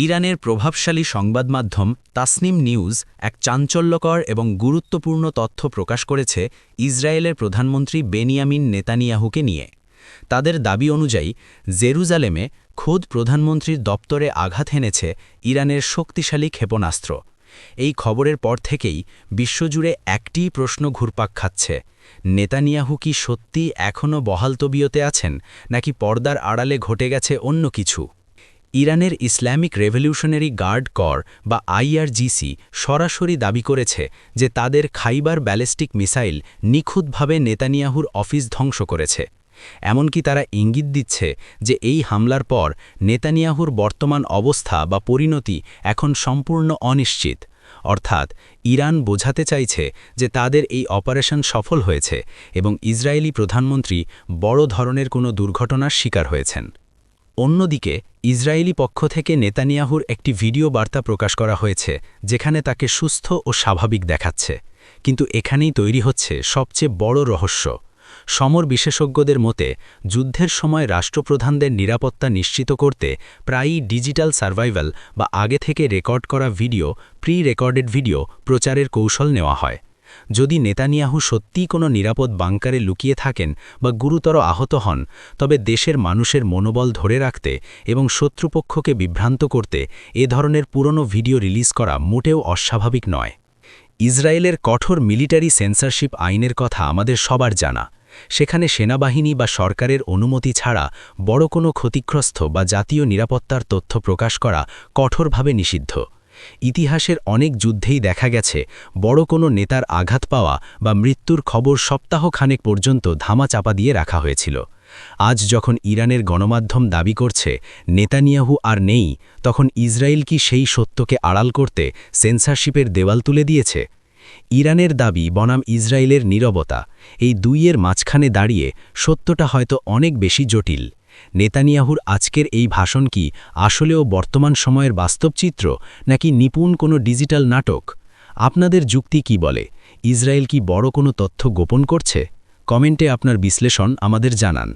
ইরানের প্রভাবশালী সংবাদমাধ্যম তাসনিম নিউজ এক চাঞ্চল্যকর এবং গুরুত্বপূর্ণ তথ্য প্রকাশ করেছে ইসরায়েলের প্রধানমন্ত্রী বেনিয়ামিন নেতানিয়াহুকে নিয়ে। তাদের দাবি অনুযায়ী জেরুজালেমে খোদ প্রধানমন্ত্রীর দপ্তরে আঘাত হেনেছে ইরানের শক্তিশালী ক্ষেপণাস্ত্র। এই খবরের পর থেকেই বিশ্বজুড়ে একটিই প্রশ্ন ঘুরপাক খাচ্ছে, নেতানিয়াহু কি সত্যি এখনও বহাল তবিয়তে আছেন, নাকি পর্দার আড়ালে ঘটে গেছে অন্য কিছু? ইরানের ইসলামিক রেভলিউশনারি গার্ড কর বা আইআরজিসি সরাসরি দাবি করেছে যে তাদের খাইবার ব্যালিস্টিক মিসাইল নিখুঁতভাবে নেতানিয়াহুর অফিস ধ্বংস করেছে। এমনকি তারা ইঙ্গিত দিচ্ছে যে এই হামলার পর নেতানিয়াহুর বর্তমান অবস্থা বা পরিণতি এখন সম্পূর্ণ অনিশ্চিত। অর্থাৎ ইরান বোঝাতে চাইছে যে তাদের এই অপারেশন সফল হয়েছে এবং ইসরায়েলি প্রধানমন্ত্রী বড় ধরনের কোনো দুর্ঘটনার শিকার হয়েছেন। অন্যদিকে ইসরায়েলি পক্ষ থেকে নেতানিয়াহুর একটি ভিডিও বার্তা প্রকাশ করা হয়েছে, যেখানে তাকে সুস্থ ও স্বাভাবিক দেখাচ্ছে। কিন্তু এখানেই তৈরি হচ্ছে সবচেয়ে বড় রহস্য। সমর বিশেষজ্ঞদের মতে যুদ্ধের সময় রাষ্ট্রপ্রধানদের নিরাপত্তা নিশ্চিত করতে প্রায়ই ডিজিটাল সার্ভাইভাল বা আগে থেকে রেকর্ড করা ভিডিও, প্রি রেকর্ডেড ভিডিও প্রচারের কৌশল নেওয়া হয়। যদি নেতানিয়াহু সত্যিই কোনো নিরাপদ বাংকারে লুকিয়ে থাকেন বা গুরুতর আহত হন, তবে দেশের মানুষের মনোবল ধরে রাখতে এবং শত্রুপক্ষকে বিভ্রান্ত করতে এ ধরনের পুরনো ভিডিও রিলিজ করা মোটেও অস্বাভাবিক নয়। ইসরায়েলের কঠোর মিলিটারি সেন্সরশিপ আইনের কথা আমাদের সবার জানা। সেখানে সেনাবাহিনী বা সরকারের অনুমতি ছাড়া বড় কোনো ক্ষতিগ্রস্ত বা জাতীয় নিরাপত্তার তথ্য প্রকাশ করা কঠোরভাবে নিষিদ্ধ। ইতিহাসের অনেক যুদ্ধেই দেখা গেছে বড় কোনো নেতার আঘাত পাওয়া বা মৃত্যুর খবর সপ্তাহখানেক পর্যন্ত ধামাচাপা দিয়ে রাখা হয়েছিল। আজ যখন ইরানের গণমাধ্যম দাবি করছে নেতানিয়াহু আর নেই, তখন ইসরায়েল কি সেই সত্যকে আড়াল করতে সেন্সরশিপের দেওয়াল তুলে দিয়েছে? ইরানের দাবি বনাম ইসরায়েলের নীরবতা, এই দুইয়ের মাঝখানে দাঁড়িয়ে সত্যটা হয়তো অনেক বেশি জটিল। নেতানিয়াহুর আজকের এই ভাষণ কি আসলেও বর্তমান সময়ের বাস্তব চিত্র, নাকি নিপুণ কোনো ডিজিটাল নাটক? আপনাদের যুক্তি কি বলে? ইসরায়েল কি বড় কোনো তথ্য গোপন করছে? কমেন্টে আপনার বিশ্লেষণ আমাদের জানান।